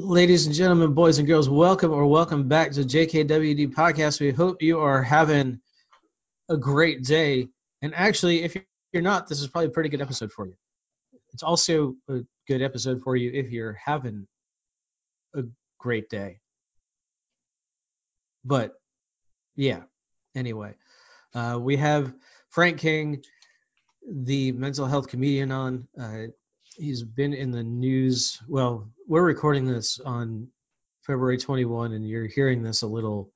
Ladies and gentlemen, boys and girls, welcome back to JKWD Podcast. We hope you are having a great day. And actually, if you're not, this is probably a pretty good episode for you. It's also a good episode for you if you're having a great day. But yeah, anyway, we have Frank King, the mental health comedian on. He's been in the news. Well, we're recording this on February 21, and you're hearing this a little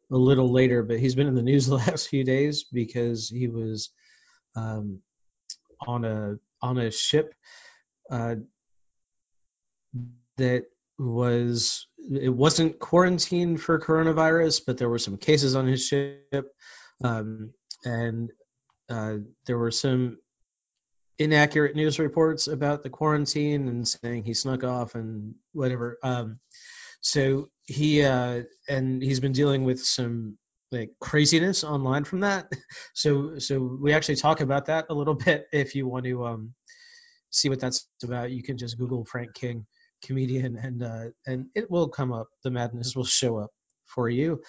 later, but he's been in the news the last few days because he was on a ship that wasn't quarantined for coronavirus, but there were some cases on his ship, and there were some inaccurate news reports about the quarantine and saying he snuck off and whatever. So he's been dealing with some like craziness online from that. So we actually talk about that a little bit. If you want to see what that's about, you can just Google Frank King comedian and it will come up. The madness will show up for you.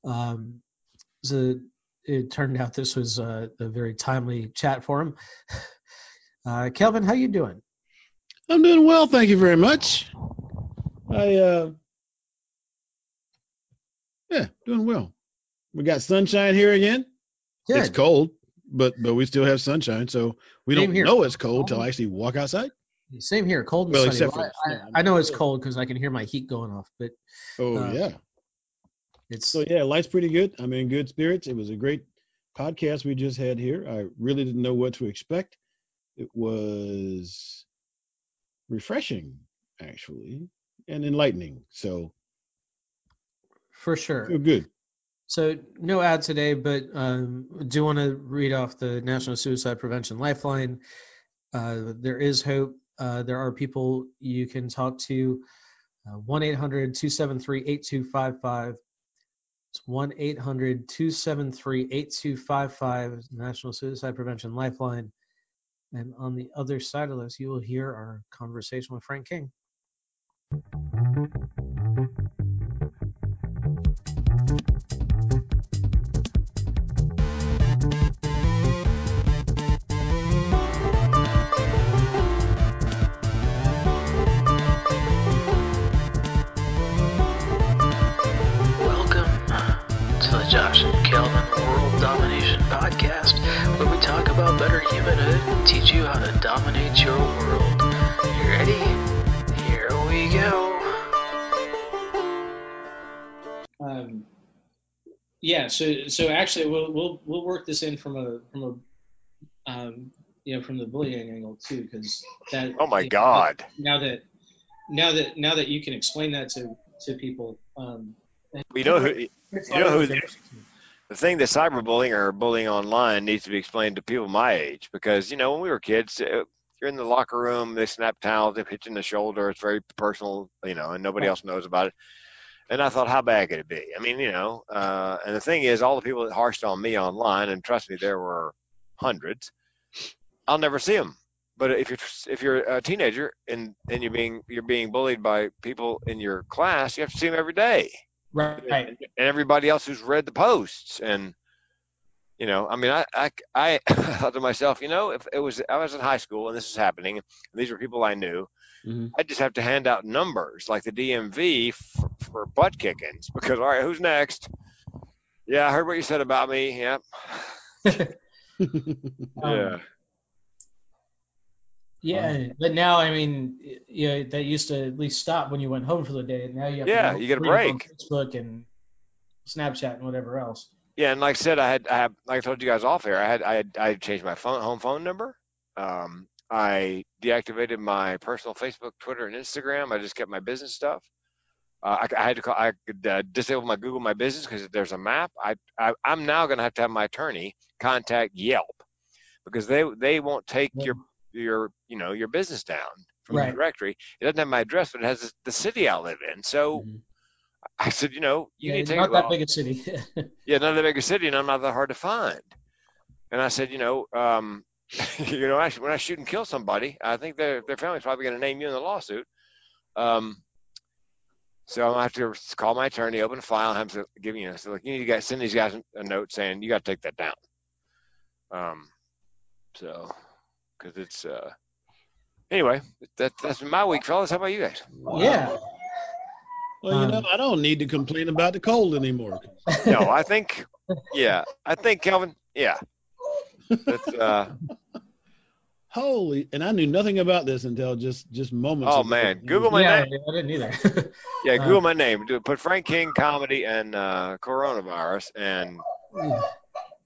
So it turned out this was a very timely chat for him. Kelvin, how you doing? I'm doing well, thank you very much. Doing well. We got sunshine here again. Good. It's cold, but we still have sunshine, so we don't know it's cold till I actually walk outside. Same here, cold and sunny. Except for I know it's cold because I can hear my heat going off. But life's pretty good. I'm in good spirits. It was a great podcast we just had here. I really didn't know what to expect. It was refreshing, actually, and enlightening. So, for sure, feel good. So, no ad today, but do want to read off the National Suicide Prevention Lifeline. There is hope. There are people you can talk to. 1-800-273-8255. It's 1-800-273-8255. National Suicide Prevention Lifeline. And on the other side of this, you will hear our conversation with Frank King. Josh and Kelvin World Domination Podcast, where we talk about better humanhood and teach you how to dominate your world. You ready? Here we go. So actually, we'll work this in from the bullying angle too, because that. Oh my God! Now that you can explain that to people. The thing that cyberbullying or bullying online needs to be explained to people my age, because when we were kids, you're in the locker room, they snap towels, they hit you in the shoulder, it's very personal, and nobody else knows about it. And I thought, how bad could it be? I mean, and the thing is, all the people that harshed on me online, and trust me, there were hundreds, I'll never see them. But if you're a teenager and you're being bullied by people in your class, you have to see them every day. Right. And everybody else who's read the posts. And, I thought to myself, if I was in high school and this was happening, and these were people I knew, I'd just have to hand out numbers like the DMV for butt kickings, because, all right, who's next? Yeah, I heard what you said about me. Yeah. Yeah, but now, I mean, that used to at least stop when you went home for the day. Now you have you get a break. On Facebook and Snapchat and whatever else. Yeah, and like I said, I have, like I told you guys off air, I changed my home phone number. I deactivated my personal Facebook, Twitter, and Instagram. I just kept my business stuff. I could disable my Google My Business because there's a map. I'm now going to have my attorney contact Yelp, because they won't take your business down from the directory. It doesn't have my address, but it has the city I live in. So I said, you need to take not that big a city. Yeah, not that big a city, and I'm not that hard to find. And I said, actually, when I shoot and kill somebody, I think their family's probably going to name you in the lawsuit. So I'm gonna have to call my attorney, open a file, and have to give so like, you need to send these guys a note saying you got to take that down. So because it's anyway, that's been my week, fellas. How about you guys? Wow. Yeah. Well, I don't need to complain about the cold anymore. No, I think Kelvin, that's Holy, and I knew nothing about this until just moments oh ago. man, Google my Yeah, name. I didn't either. Yeah, Google my name. Put Frank King comedy and coronavirus, and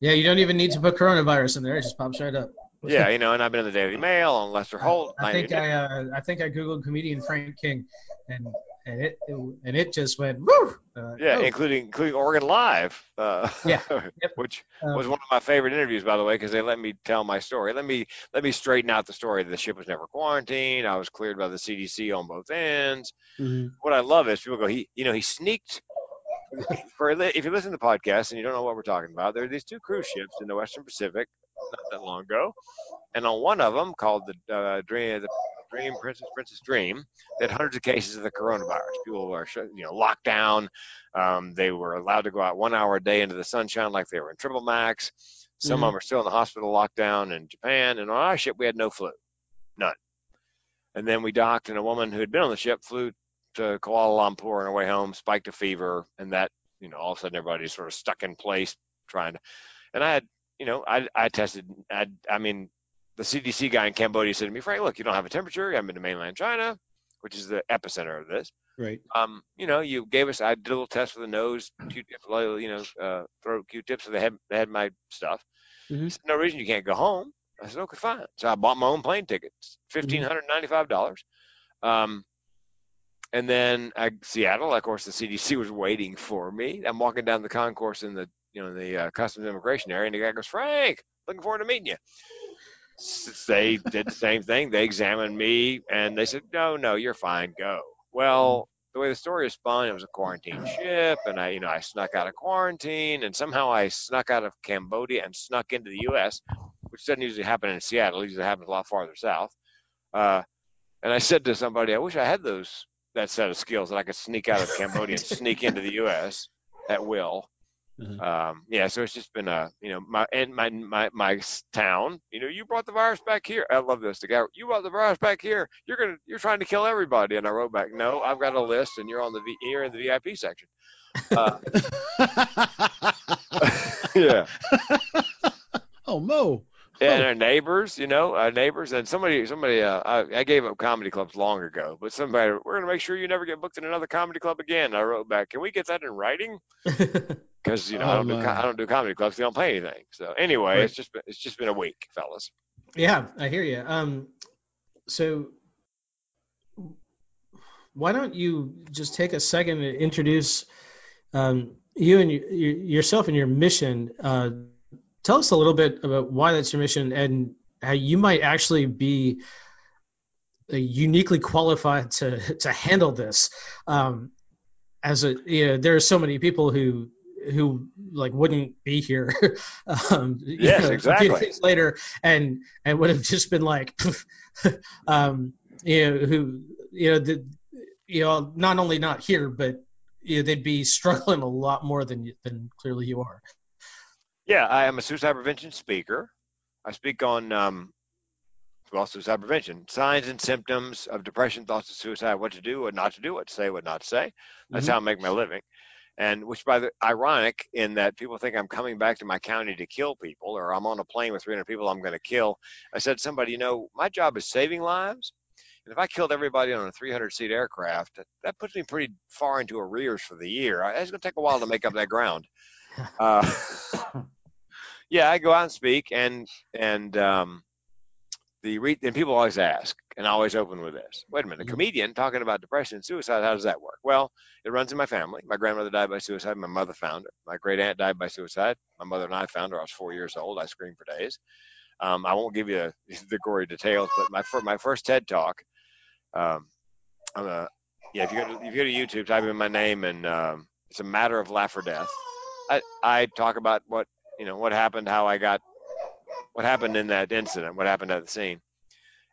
Yeah, you don't even need to put coronavirus in there; it just pops right up. yeah, and I've been in the Daily Mail on Lester Holt. I think I googled comedian Frank King, and it just went woo. Yeah, including OregonLive, Yeah. Yep. which was one of my favorite interviews, by the way, because they let me tell my story. Let me straighten out the story. The ship was never quarantined. I was cleared by the CDC on both ends. Mm-hmm. What I love is people go, he sneaked. If you listen to the podcast and you don't know what we're talking about, there are these two cruise ships in the Western Pacific not that long ago, and on one of them called the Dream Princess Dream, they had hundreds of cases of the coronavirus. People were locked down. They were allowed to go out 1 hour a day into the sunshine like they were in triple max. Some of them are still in the hospital lockdown in Japan. And on our ship, we had no flu, none. And then we docked, and a woman who had been on the ship flew to Kuala Lumpur on her way home, spiked a fever, and that all of a sudden everybody's sort of stuck in place trying to. And I had I tested. The CDC guy in Cambodia said to me, Frank, look, you don't have a temperature. You haven't been to mainland China, which is the epicenter of this. Right. You gave us. I did a little test for the nose, Q-tip, throat Q-tips. So they had my stuff. Mm-hmm. Said, no reason you can't go home. I said, okay, fine. So I bought my own plane tickets, $1,595. And then Seattle, of course, the CDC was waiting for me. I'm walking down the concourse in the customs immigration area, and the guy goes, Frank, looking forward to meeting you. They did the same thing. They examined me, and they said, no, you're fine. Go. Well, the way the story is spun, it was a quarantine ship, and I snuck out of quarantine, and somehow I snuck out of Cambodia and snuck into the U.S., which doesn't usually happen in Seattle. It usually happens a lot farther south. And I said to somebody, I wish I had that set of skills that I could sneak out of Cambodia and sneak into the U.S. at will. Mm-hmm. So it's just been my town. You brought the virus back here. I love this. The guy, you brought the virus back here. You're trying to kill everybody. And I wrote back, no, I've got a list, and you're in the VIP section. Yeah. Oh, Mo. And our neighbors, and somebody, I gave up comedy clubs long ago, but somebody, we're going to make sure you never get booked in another comedy club again. And I wrote back, can we get that in writing? Because I don't do comedy clubs. They don't pay anything. So anyway, right. It's just been a week, fellas. Yeah, I hear you. So why don't you just take a second to introduce you and yourself and your mission? Tell us a little bit about why that's your mission and how you might actually be uniquely qualified to handle this. There are so many people who like wouldn't be here. Yes, exactly. A few days later, and would have just been like, not only not here, but they'd be struggling a lot more than clearly you are. Yeah, I am a suicide prevention speaker. I speak on suicide prevention, signs and symptoms of depression, thoughts of suicide, what to do, what not to do, what to say, what not to say. That's how I make my living. And which, ironic in that people think I'm coming back to my county to kill people, or I'm on a plane with 300 people I'm going to kill. I said to somebody, my job is saving lives. And if I killed everybody on a 300-seat aircraft, that puts me pretty far into arrears for the year. It's going to take a while to make up that ground. Yeah, I go out and speak, and people always ask, and I always open with this. Wait a minute, a comedian talking about depression and suicide, how does that work? Well, it runs in my family. My grandmother died by suicide. My mother found her. My great aunt died by suicide. My mother and I found her. I was 4 years old. I screamed for days. I won't give you the gory details, but my first TED Talk, if you go to YouTube, type in my name, and it's a matter of life or death. I talk about what happened, what happened in that incident, what happened at the scene.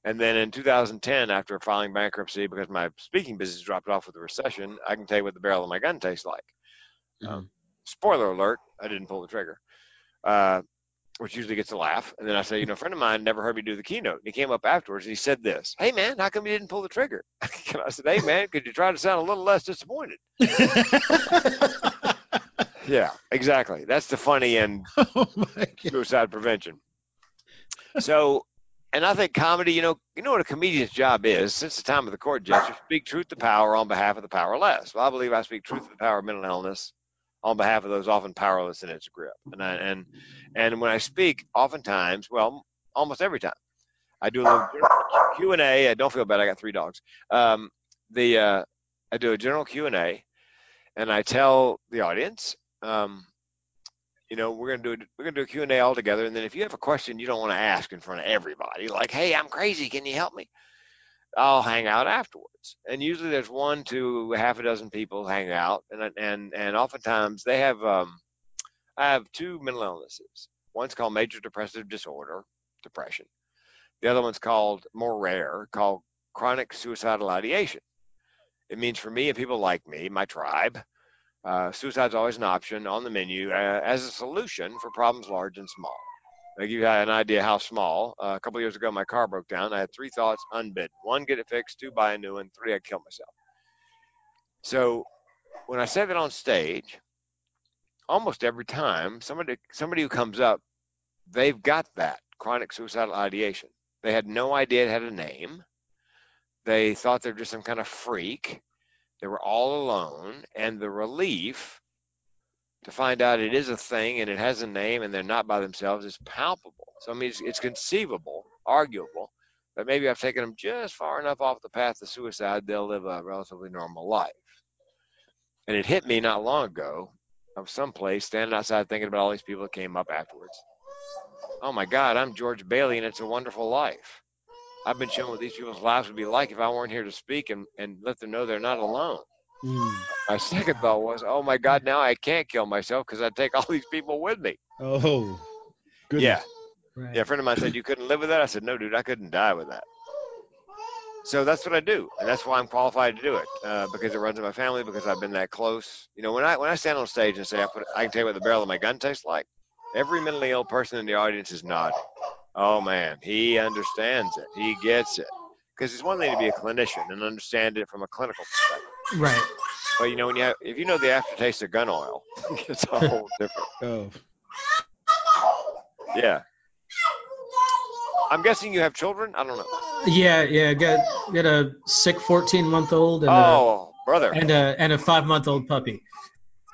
And then in 2010, after filing bankruptcy because my speaking business dropped off with the recession, I can tell you what the barrel of my gun tastes like. Spoiler alert, I didn't pull the trigger, which usually gets a laugh. And then I say, a friend of mine never heard me do the keynote. And he came up afterwards and he said this, "Hey, man, how come you didn't pull the trigger?" And I said, "Hey, man, could you try to sound a little less disappointed?" Yeah, exactly. That's the funny and suicide prevention. So, and I think comedy, you know what a comedian's job is since the time of the court judge, speak truth to power on behalf of the powerless. Well, I believe I speak truth to the power of mental illness on behalf of those often powerless in its grip. And when I speak, oftentimes, well, almost every time, I do a little Q&A. I don't feel bad. I got 3 dogs. I do a general Q&A, and I tell the audience, we're gonna do a Q&A all together, and then if you have a question you don't want to ask in front of everybody, like, "Hey, I'm crazy, can you help me?" I'll hang out afterwards, and usually there's 1 to half a dozen people hang out, and oftentimes they have. I have 2 mental illnesses. One's called major depressive disorder, depression. The other one's called more rare, called chronic suicidal ideation. It means for me and people like me, my tribe. Suicide's always an option on the menu as a solution for problems large and small. I'll give you an idea how small. A couple of years ago, my car broke down. I had 3 thoughts unbidden. 1, get it fixed. 2, buy a new one. 3, I'd kill myself. So when I say that on stage, almost every time somebody who comes up, they've got that chronic suicidal ideation. They had no idea it had a name. They thought they're just some kind of freak. They were all alone, and the relief to find out it is a thing and it has a name and they're not by themselves is palpable. So I mean, it's conceivable, arguable, that maybe I've taken them just far enough off the path to suicide, they'll live a relatively normal life. And it hit me not long ago. I was someplace standing outside thinking about all these people that came up afterwards. Oh my God, I'm George Bailey, and it's a wonderful life. I've been shown what these people's lives would be like if I weren't here to speak and let them know they're not alone. My second thought was, oh my God, now I can't kill myself because I take all these people with me. Oh, goodness. Yeah. Right. Yeah, a friend of mine said, "You couldn't live with that?" I said, "No, dude, I couldn't die with that." So that's what I do, and that's why I'm qualified to do it, because it runs in my family, because I've been that close. When I stand on stage and say I can tell you what the barrel of my gun tastes like, every mentally ill person in the audience is nodding. Oh man, he understands it. He gets it. Because it's one thing to be a clinician and understand it from a clinical perspective. Right. But if you know the aftertaste of gun oil, it's a whole different. Oh. Yeah. I'm guessing you have children? I don't know. Yeah. Got a sick 14-month-old and brother. and a 5-month-old puppy.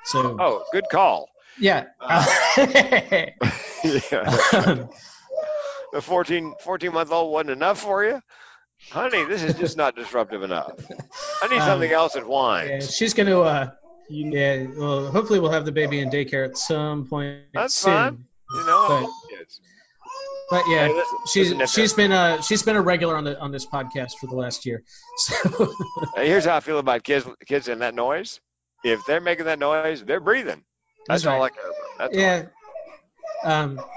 So. Oh, good call. Yeah. Yeah. The 14-month-old wasn't enough for you? Honey, this is just not disruptive enough. I need something else that whines. Yeah, she's going to, well, hopefully we'll have the baby in daycare at some point That's soon. fine. But yeah, hey, she's been a regular on this podcast for the last year. So Hey, here's how I feel about kids and that noise. If they're making that noise, they're breathing. That's all I care about. That's all.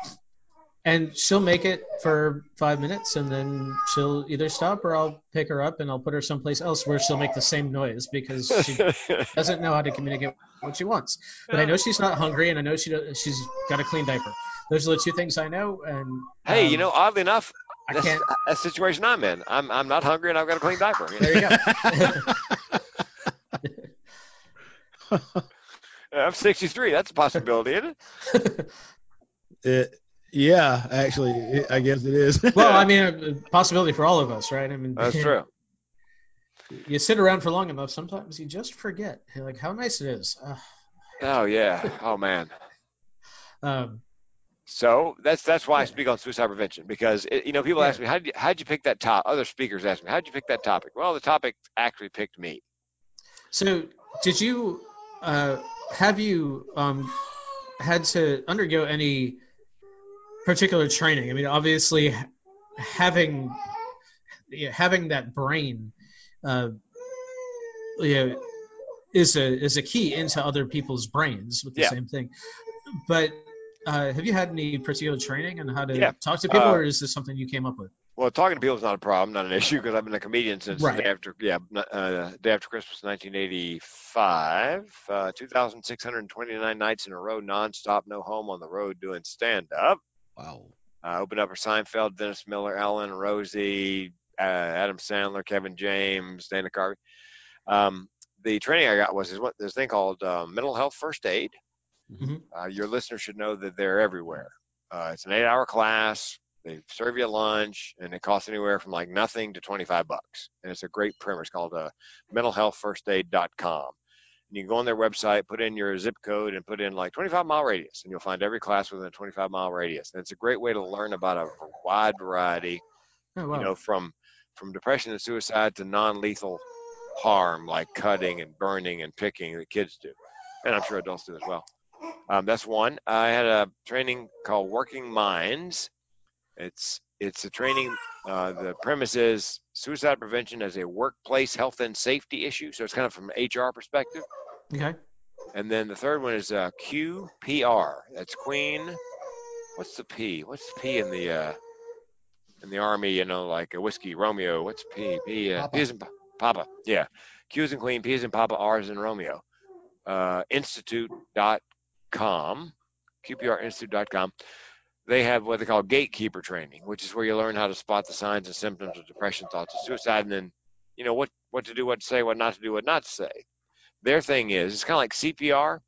And she'll make it for 5 minutes, and then she'll either stop or I'll pick her up and I'll put her someplace else where she'll make the same noise because she doesn't know how to communicate what she wants. But I know she's not hungry, and I know she's got a clean diaper. Those are the 2 things I know. And hey, oddly enough, that's the situation I'm in. I'm not hungry and I've got a clean diaper. There you go. I'm 63. That's a possibility, isn't it? Yeah, actually, I guess it is. Well, I mean, a possibility for all of us, right? I mean, that's true. You sit around for long enough, sometimes you just forget. You're like, how nice it is. Oh yeah. Oh man. So that's why I speak on suicide prevention, because people ask me, how'd you pick that topic? Other speakers ask me, how'd you pick that topic? Well, the topic actually picked me. So did you have you had to undergo any particular training? I mean, obviously having that brain is a key into other people's brains with the same thing. But have you had any particular training on how to talk to people, or is this something you came up with? Well, talking to people is not a problem, not an issue, because I've been a comedian since the Right. day after, day after Christmas, 1985. 2,629 nights in a row, nonstop, no home on the road, doing stand-up. Wow. Opened up for Seinfeld, Dennis Miller, Ellen, Rosie, Adam Sandler, Kevin James, Dana Carvey. The training I got was this thing called mental health first aid. Mhm. Your listeners should know that they're everywhere. It's an 8-hour class. They serve you lunch, and it costs anywhere from like nothing to $25. And it's a great primer. It's called mentalhealthfirstaid.com. And you can go on their website, put in your zip code, and put in like 25-mile radius, and you'll find every class within a 25-mile radius. And it's a great way to learn about a wide variety, Oh, wow. from depression and suicide to non-lethal harm like cutting and burning and picking that kids do, and I'm sure adults do as well. That's one. I had a training called Working Minds. It's a training. The premise is suicide prevention as a workplace health and safety issue. So it's kind of from an HR perspective. Okay. And then the third one is QPR. That's Queen. What's the P? What's the P in the Army? Like a whiskey Romeo. What's P? P. Papa. P is in Papa. Yeah. Q is in Queen. P is in Papa. R is in Romeo. Institute.com. QPRinstitute.com. They have what they call gatekeeper training, which is where you learn how to spot the signs and symptoms of depression, thoughts of suicide, and then what to do, what to say, what not to do, what not to say. Their thing is, it's kind of like CPR,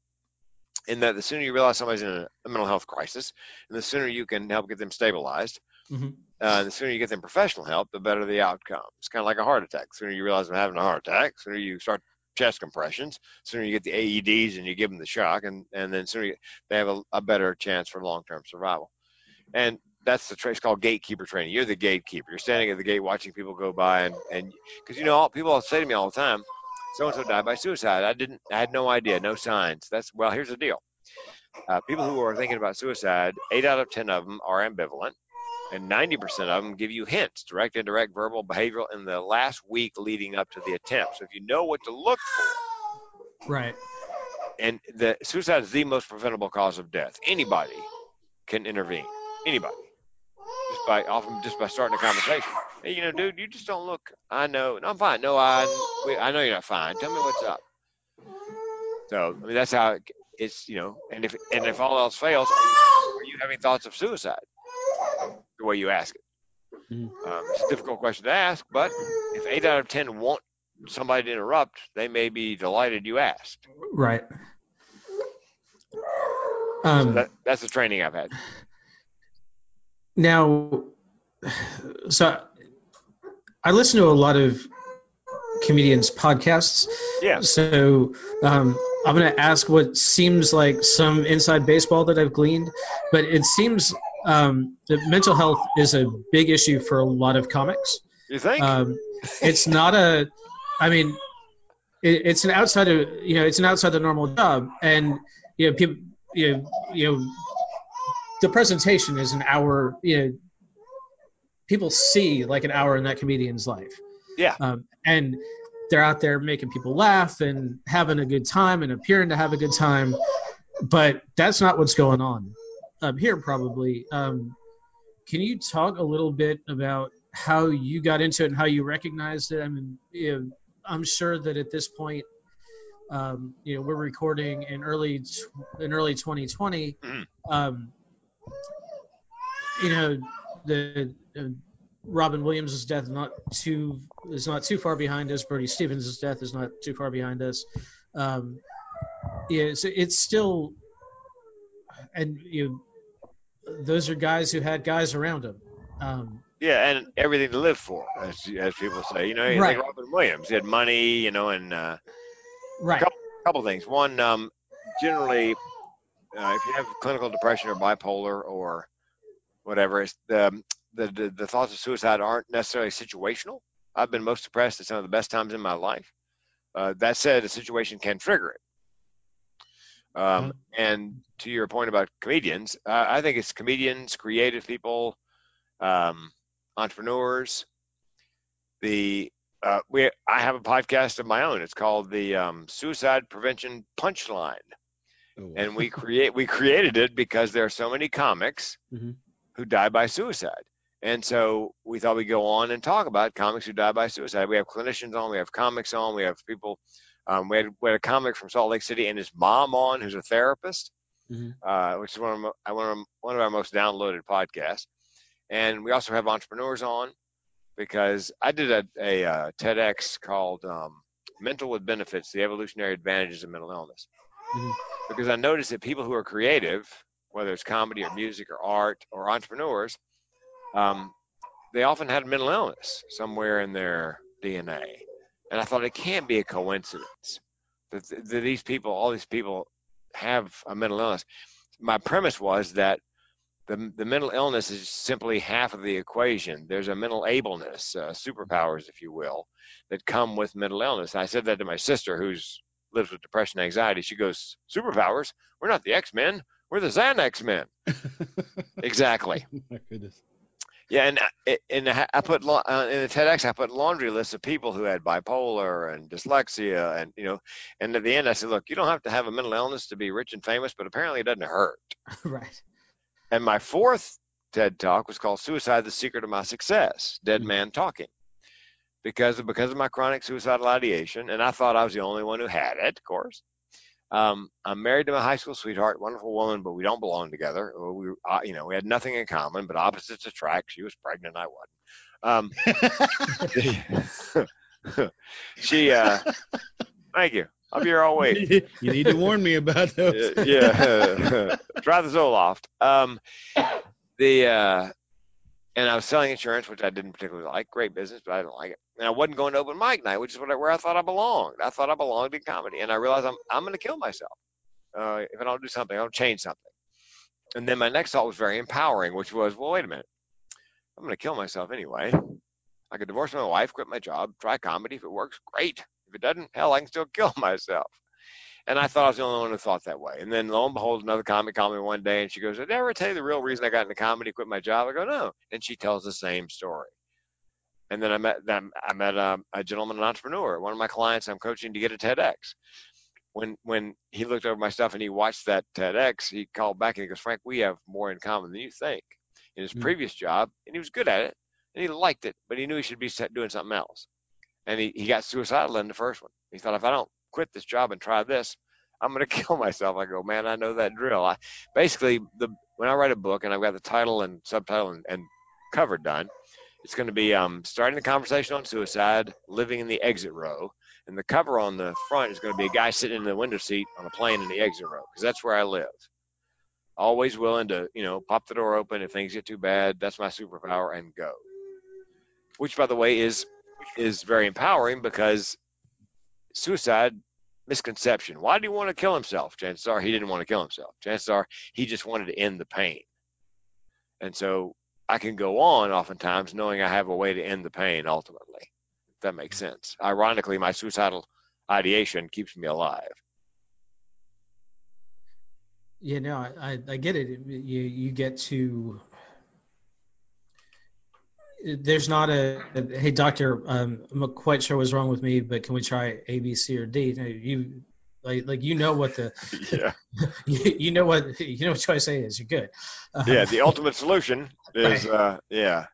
in that the sooner you realize somebody's in a mental health crisis, and the sooner you can help get them stabilized, the sooner you get them professional help, the better the outcome. It's kind of like a heart attack. The sooner you realize they're having a heart attack, the sooner you start chest compressions, the sooner you get the AEDs and you give them the shock, and then sooner they have a better chance for long-term survival. And that's the it's called gatekeeper training. You're the gatekeeper. You're standing at the gate watching people go by, and because people say to me all the time, so-and-so died by suicide. I had no idea, no signs. Well, here's the deal. People who are thinking about suicide, 8 out of 10 of them are ambivalent, and 90% of them give you hints, direct, indirect, verbal, behavioral, in the last week leading up to the attempt. So if you know what to look for. Right. And the suicide is the most preventable cause of death. Anybody can intervene. Anybody. Just by starting a conversation. Hey, dude, you just don't look. I know. No, I'm fine. No, I know you're not fine. Tell me what's up. So, that's how it's, and if all else fails, are you having thoughts of suicide? The way you ask it. It's a difficult question to ask, but if 8 out of 10 want somebody to interrupt, they may be delighted you asked. Right. So that's the training I've had. Now, so I listen to a lot of comedians' podcasts. Yeah. So I'm going to ask what seems like some inside baseball that I've gleaned, but it seems that mental health is a big issue for a lot of comics. You think? It's not it's an outside of it's an outside the normal job, and people the presentation is an hour. People see like an hour in that comedian's life. Yeah. And they're out there making people laugh and having a good time and appearing to have a good time, but that's not what's going on here. Probably. Can you talk a little bit about how you got into it and how you recognized it? I'm sure that at this point, we're recording in early 2020. The Robin Williams' death is not too far behind us. Brody Stevens' death is not too far behind us. It's still, and those are guys who had guys around them. And everything to live for, as people say. You Right. think Robin Williams, he had money, and right. couple things. One, generally, if you have clinical depression or bipolar or whatever, it's the thoughts of suicide aren't necessarily situational. I've been most depressed at some of the best times in my life. That said, a situation can trigger it. And to your point about comedians, I think it's comedians, creative people, entrepreneurs. I have a podcast of my own. It's called the Suicide Prevention Punchline, and we created it because there are so many comics who die by suicide. And so we thought we'd go on and talk about comics who die by suicide. We have clinicians on, we have comics on, we have people. We had a comic from Salt Lake City and his mom on, who's a therapist, which is one of our most downloaded podcasts. And we also have entrepreneurs on, because I did a TEDx called Mental with Benefits, the Evolutionary Advantages of Mental Illness. Because I noticed that people who are creative, whether it's comedy or music or art or entrepreneurs, they often had mental illness somewhere in their DNA. And I thought it can't be a coincidence that all these people have a mental illness. My premise was that the mental illness is simply half of the equation. There's a mental ableness, superpowers, if you will, that come with mental illness. And I said that to my sister, who lives with depression and anxiety. She goes, superpowers? We're not the X-Men. We're the Xanax Men. Exactly. My goodness. Yeah, and I put in the TEDx, I put laundry lists of people who had bipolar and dyslexia, and at the end I said, look, you don't have to have a mental illness to be rich and famous, but apparently it doesn't hurt. Right. And my fourth TED Talk was called Suicide, the Secret of My Success, Dead Man Talking. Because of my chronic suicidal ideation, and I thought I was the only one who had it, of course. I'm married to my high school sweetheart, wonderful woman, but we don't belong together. We had nothing in common, but opposites attract. She was pregnant, I wasn't. She, thank you. I'll be here all week. You need to warn me about those. Yeah. Try the Zoloft. And I was selling insurance, which I didn't particularly like. Great business, but I didn't like it. And I wasn't going to open mic night, which is where I thought I belonged. I thought I belonged in comedy. And I realized I'm going to kill myself. If I don't do something, I don't change something. And then my next thought was very empowering, which was, well, wait a minute. I'm going to kill myself anyway. I could divorce my wife, quit my job, try comedy. If it works, great. If it doesn't, hell, I can still kill myself. And I thought I was the only one who thought that way. And then lo and behold, another comic called me one day and she goes, did I ever tell you the real reason I got into comedy, quit my job? I go, no. And she tells the same story. And then I met a gentleman, an entrepreneur, one of my clients I'm coaching to get a TEDx. When he looked over my stuff and he watched that TEDx, he called back and he goes, Frank, we have more in common than you think. In his previous job, and he was good at it, and he liked it, but he knew he should be doing something else. And he got suicidal in the first one. He thought, if I don't quit this job and try this, I'm going to kill myself. I go, man, I know that drill. When I write a book and I've got the title and subtitle and cover done, it's going to be starting the conversation on suicide, living in the exit row. And the cover on the front is going to be a guy sitting in the window seat on a plane in the exit row, because that's where I live. Always willing to, pop the door open if things get too bad. That's my superpower, and go. Which, by the way, is very empowering, because suicide, misconception. Why did he want to kill himself? Chances are he didn't want to kill himself. Chances are he just wanted to end the pain. And so I can go on oftentimes knowing I have a way to end the pain ultimately, if that makes sense. Ironically, my suicidal ideation keeps me alive. Yeah, no, I get it. You get to. There's not hey doctor, I'm not quite sure what's wrong with me, but can we try A, B, C, or D? You what the yeah you know what choice A is. You're good. Yeah, the ultimate solution is yeah.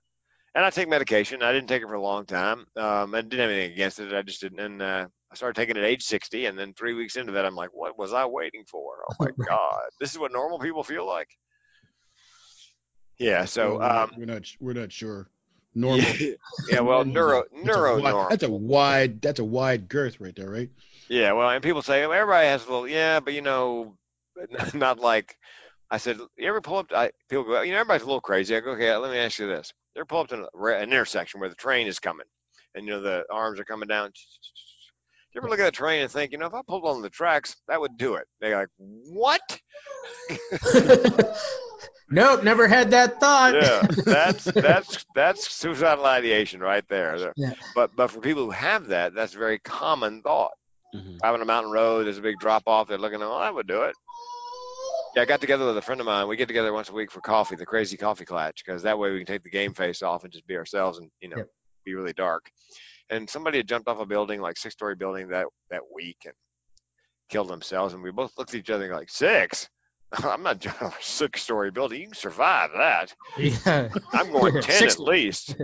And I take medication. I didn't take it for a long time. I didn't have anything against it. I just didn't. And I started taking it at age 60, and then 3 weeks into that, I'm like, what was I waiting for? Oh my God, this is what normal people feel like. Yeah. So we're not sure. Normal. Yeah. Well, normal. That's a wide girth right there, right? Yeah. Well, and people say, well, everybody has a little. Yeah, but not like. I said, you ever pull up? People go, everybody's a little crazy. I go, okay, let me ask you this. You ever pull up to an intersection where the train is coming, and the arms are coming down. You ever look at the train and think, if I pulled on the tracks, that would do it? They're like, what? Nope, never had that thought. Yeah, that's suicidal ideation right there. Yeah. But for people who have that, that's a very common thought. Mm-hmm. Driving a mountain road, there's a big drop off. They're looking, that would do it. Yeah, I got together with a friend of mine. We get together once a week for coffee, the crazy coffee clutch, because that way we can take the game face off and just be ourselves and be really dark. And somebody had jumped off a building, like 6-story building that week, and killed themselves. And we both looked at each other and like, 6? I'm not doing a 6-story building. You can survive that. Yeah. I'm going 10 Six- at least.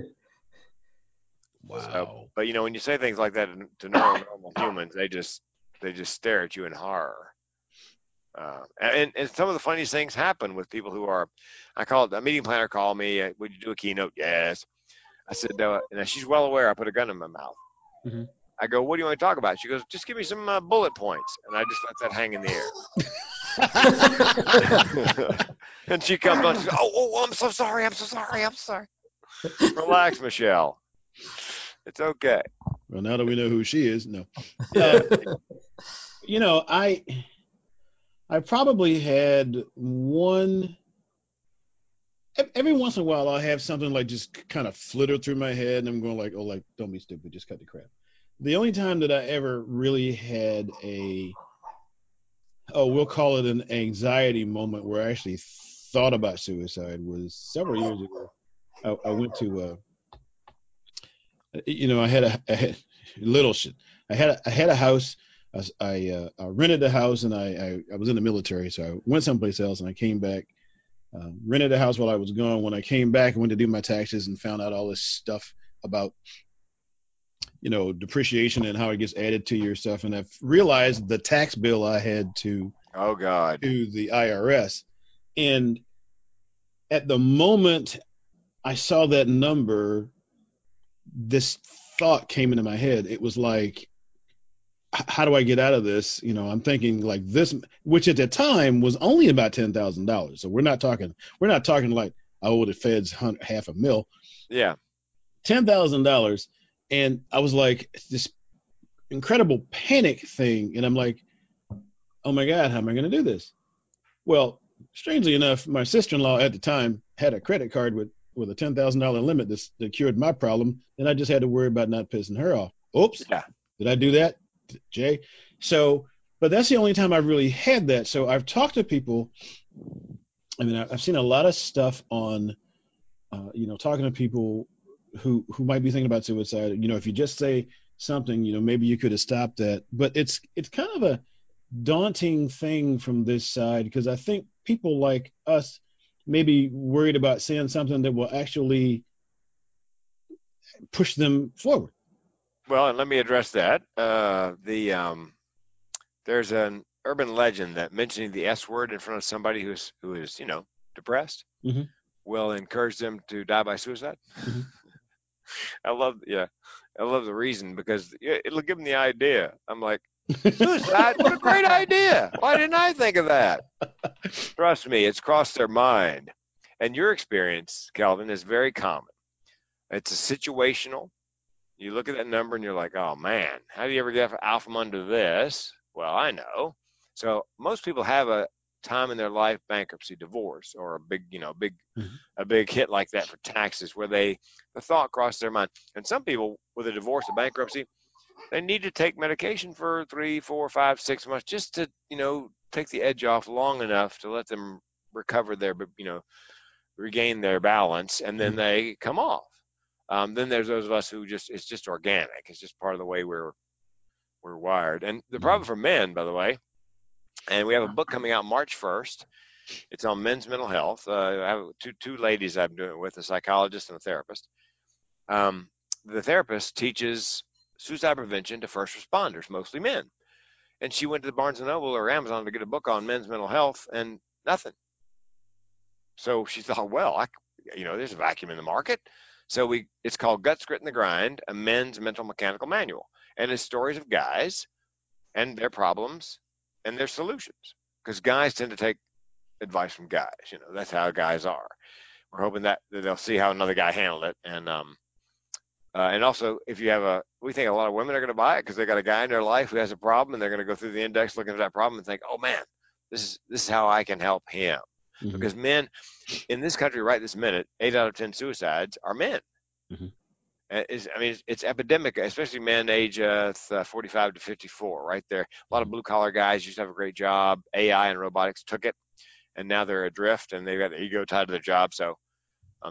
Wow. So, but when you say things like that to normal humans, they just stare at you in horror. And some of the funniest things happen with people who are, I call it, a meeting planner called me, would you do a keynote? Yes. I said, and she's well aware I put a gun in my mouth. Mhm. I go, what do you want to talk about? She goes, just give me some bullet points. And I just let that hang in the air. And she comes on, she goes, oh, I'm so sorry. Relax, Michelle. It's okay. Well, now that we know who she is, no. Yeah. I probably had one. Every once in a while, I'll have something like just kind of flitter through my head, and I'm going like, oh, like, don't be stupid, just cut the crap. The only time that I ever really had we'll call it an anxiety moment where I actually thought about suicide was several years ago. I went to, I had a little shit. I had a house. I rented the house, and I was in the military, so I went someplace else, and I came back. Rented a house while I was gone. When I came back, I went to do my taxes and found out all this stuff about, depreciation and how it gets added to your stuff. And I've realized the tax bill I had to the IRS. And at the moment I saw that number, this thought came into my head. It was like, how do I get out of this? I'm thinking like this, which at the time was only about $10,000. So we're not talking like I owe the feds $500,000. Yeah. $10,000. And I was like, this incredible panic thing. And I'm like, oh my God, how am I going to do this? Well, strangely enough, my sister-in-law at the time had a credit card with a $10,000 limit that cured my problem. And I just had to worry about not pissing her off. Oops. Yeah. Did I do that, Jay? So, but that's the only time I really had that. So I've talked to people. I mean, I've seen a lot of stuff on, talking to people who might be thinking about suicide. If you just say something, maybe you could have stopped that. But it's kind of a daunting thing from this side, because I think people like us may be worried about saying something that will actually push them forward. Well, and let me address that. There's an urban legend that mentioning the S word in front of somebody who is depressed Mhm. will encourage them to die by suicide. Mhm. I love the reason, because it'll give them the idea. I'm like, suicide? What a great idea! Why didn't I think of that? Trust me, it's crossed their mind. And your experience, Calvin, is very common. It's a situational. You look at that number and you're like, oh man, how do you ever get out from under this? Well, I know. So most people have a time in their life, bankruptcy, divorce, or a big hit like that for taxes, where the thought crossed their mind. And some people with a divorce or bankruptcy, they need to take medication for 3, 4, 5, 6 months just to, take the edge off long enough to let them recover regain their balance, and then they come off. Then there's those of us who it's just organic. It's just part of the way we're wired. And the problem for men, by the way, and we have a book coming out March 1st. It's on men's mental health. I have two ladies I'm doing it with, a psychologist and a therapist. The therapist teaches suicide prevention to first responders, mostly men. And she went to the Barnes & Noble or Amazon to get a book on men's mental health, and nothing. So she thought, well, there's a vacuum in the market. So it's called Guts, Grit, and the Grind, a men's mental mechanical manual. And it's stories of guys and their problems and their solutions. Because guys tend to take advice from guys. That's how guys are. We're hoping that they'll see how another guy handled it. And also, we think a lot of women are going to buy it because they got a guy in their life who has a problem, and they're going to go through the index looking at that problem and think, oh man, this is how I can help him. Mm-hmm. Because men in this country right this minute, 8 out of 10 suicides are men. Mm-hmm. It's epidemic, especially men age 45 to 54, right there. A lot of blue collar guys used to have a great job. AI and robotics took it, and now they're adrift, and they've got the ego tied to their job. So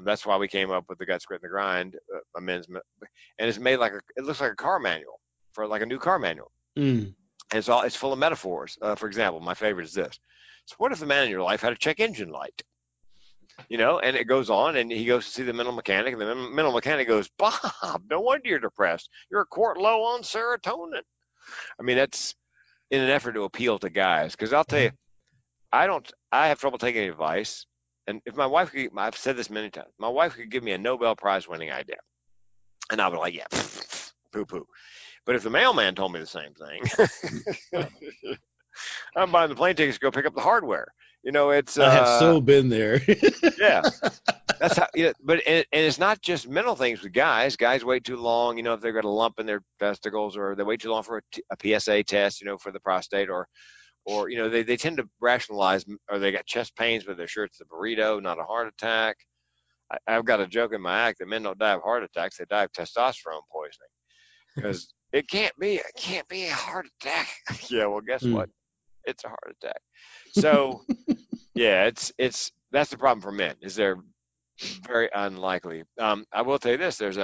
that's why we came up with the Guts, Grit, and the Grind, and it's made it looks like a car manual, for like a new car manual. And it's full of metaphors. For example, my favorite is this: So what if the man in your life had a check engine light? And it goes on, and he goes to see the mental mechanic, and the mental mechanic goes, Bob, no wonder you're depressed. You're a quart low on serotonin. I mean, that's in an effort to appeal to guys. Because I'll tell you, I have trouble taking advice. And if my wife could, I've said this many times, my wife could give me a Nobel Prize winning idea. And I would be like, yeah, poo poo. But if the mailman told me the same thing, I'm buying the plane tickets to go pick up the hardware. It's I have so been there. yeah, that's how. But and it's not just mental things with guys. Guys wait too long. If they've got a lump in their testicles, or they wait too long for a PSA test, for the prostate, or they tend to rationalize, or they got chest pains, but they're sure it's a burrito, not a heart attack. I've got a joke in my act that men don't die of heart attacks; they die of testosterone poisoning, because it can't be a heart attack. Yeah, well, guess what? It's a heart attack. So, yeah, it's that's the problem for men, is they're very unlikely. I will tell you this: there's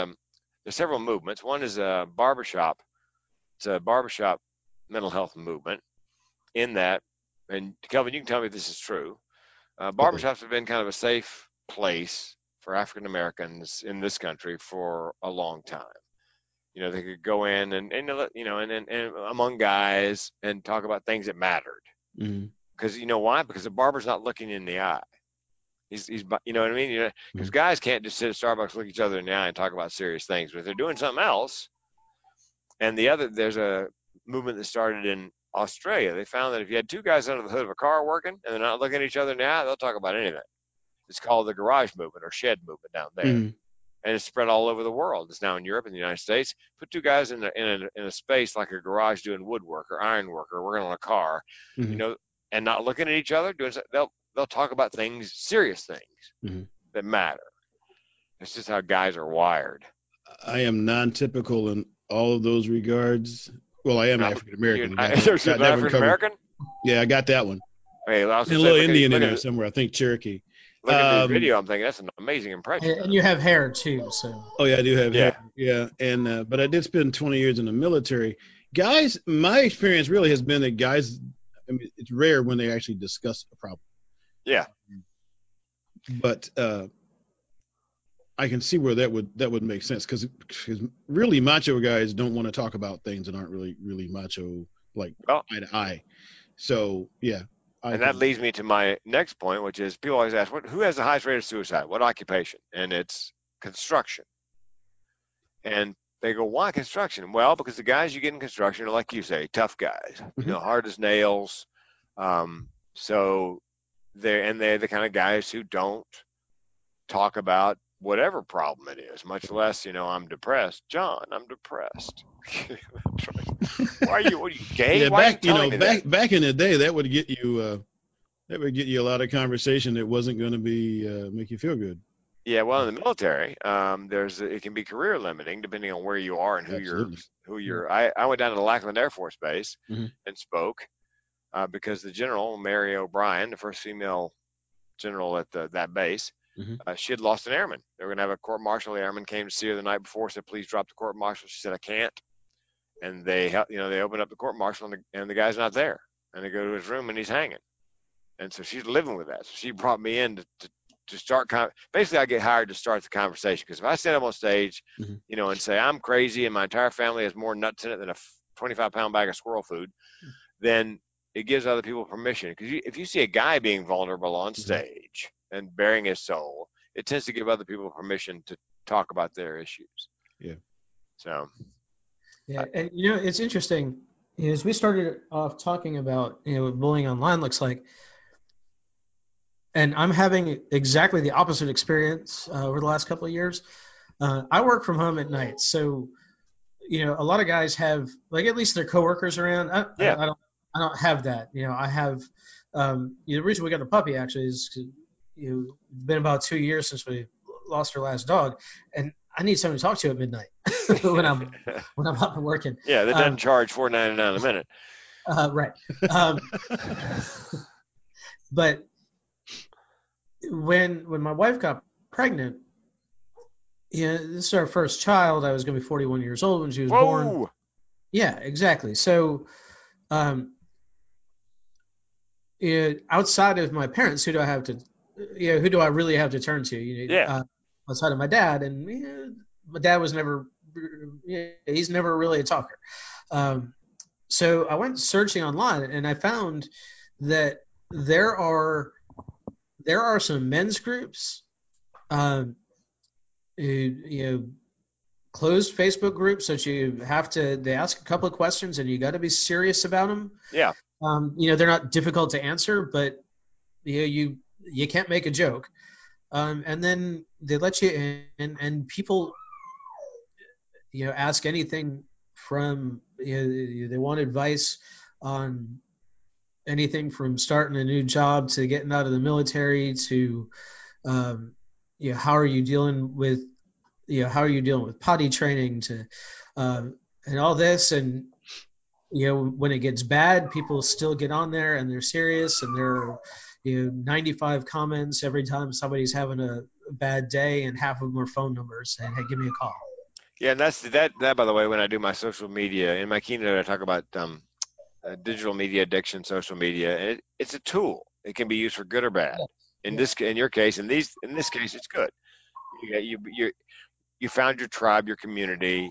several movements. One is a barbershop. It's a barbershop mental health movement. In that, and Kelvin, you can tell me if this is true. Barbershops have been kind of a safe place for African Americans in this country for a long time. They could go in and among guys and talk about things that mattered. Because why? Because the barber's not looking in the eye. He's you know what I mean? Because guys can't just sit at Starbucks, look each other in the eye, and talk about serious things. But if they're doing something else, and there's a movement that started in Australia. They found that if you had two guys under the hood of a car working and they're not looking at each other in the eye, they'll talk about anything. It's called the garage movement or shed movement down there. And it's spread all over the world. It's now in Europe and the United States. Put two guys in a space like a garage doing woodwork or ironwork or working on a car, and not looking at each other. They'll talk about things, serious things that matter. It's just how guys are wired. I am non-typical in all of those regards. Well, I am African American. African American? Yeah, I got that one. Hey, and a little Indian in there somewhere. I think Cherokee. Look at this video. I'm thinking that's an amazing impression. And you have hair too, so. Oh yeah, I do have hair. Yeah, and but I did spend 20 years in the military. Guys, my experience really has been that guys. I mean, it's rare when they actually discuss a problem. Yeah. But I can see where that would make sense, because really macho guys don't want to talk about things that aren't really macho, like eye to eye. So yeah. And that leads me to my next point, which is people always ask, who has the highest rate of suicide? What occupation? And it's construction. And they go, why construction? Well, because the guys you get in construction are, like you say, tough guys, hard as nails. So they're the kind of guys who don't talk about whatever problem it is, much less, I'm depressed. John, I'm depressed. Why are you? What are you, gay? Yeah, Why back in the day, that would get you a lot of conversation that wasn't going to be make you feel good. Yeah, well, in the military, it can be career limiting depending on where you are and who you're. I went down to the Lackland Air Force Base and spoke because the general, Mary O'Brien, the first female general at that base, she had lost an airman. They were going to have a court martial. The airman came to see her the night before, said, "Please drop the court martial." She said, "I can't." And they open up the court martial, and the guy's not there. And they go to his room, and he's hanging. And so she's living with that. So she brought me in to start. Basically, I get hired to start the conversation, because if I stand up on stage, and say I'm crazy and my entire family has more nuts in it than a 25-pound bag of squirrel food, then it gives other people permission. Because if you see a guy being vulnerable on stage and bearing his soul, it tends to give other people permission to talk about their issues. Yeah. So. Yeah, and it's interesting. As we started off talking about what bullying online looks like, and I'm having exactly the opposite experience over the last couple of years. I work from home at night, so a lot of guys have at least their coworkers around. I don't have that. I have the reason we got the puppy actually is it's been about 2 years since we lost our last dog, and I need someone to talk to at midnight when I'm up and working. Yeah, that doesn't charge $4.99 a minute. Right. But when my wife got pregnant, this is our first child. I was going to be 41 years old when she was born. Yeah, exactly. So, outside of my parents, who do I have to, who do I really have to turn to? Yeah. Outside of my dad, and my dad was never, he's never really a talker. So I went searching online, and I found that there are some men's groups, closed Facebook groups that they ask a couple of questions, and you got to be serious about them. Yeah. They're not difficult to answer, but you can't make a joke. And then they let you in, and people, ask anything from, they want advice on anything from starting a new job to getting out of the military to, how are you dealing with potty training to, and all this. And, when it gets bad, people still get on there and they're serious, and there are, 95 comments every time somebody's having a bad day, and half of them are phone numbers saying, hey, give me a call. Yeah, and that's that. By the way, when I do my social media in my keynote, I talk about digital media addiction, social media, and it's a tool. It can be used for good or bad. In this case, in this case, it's good. You found your tribe, your community,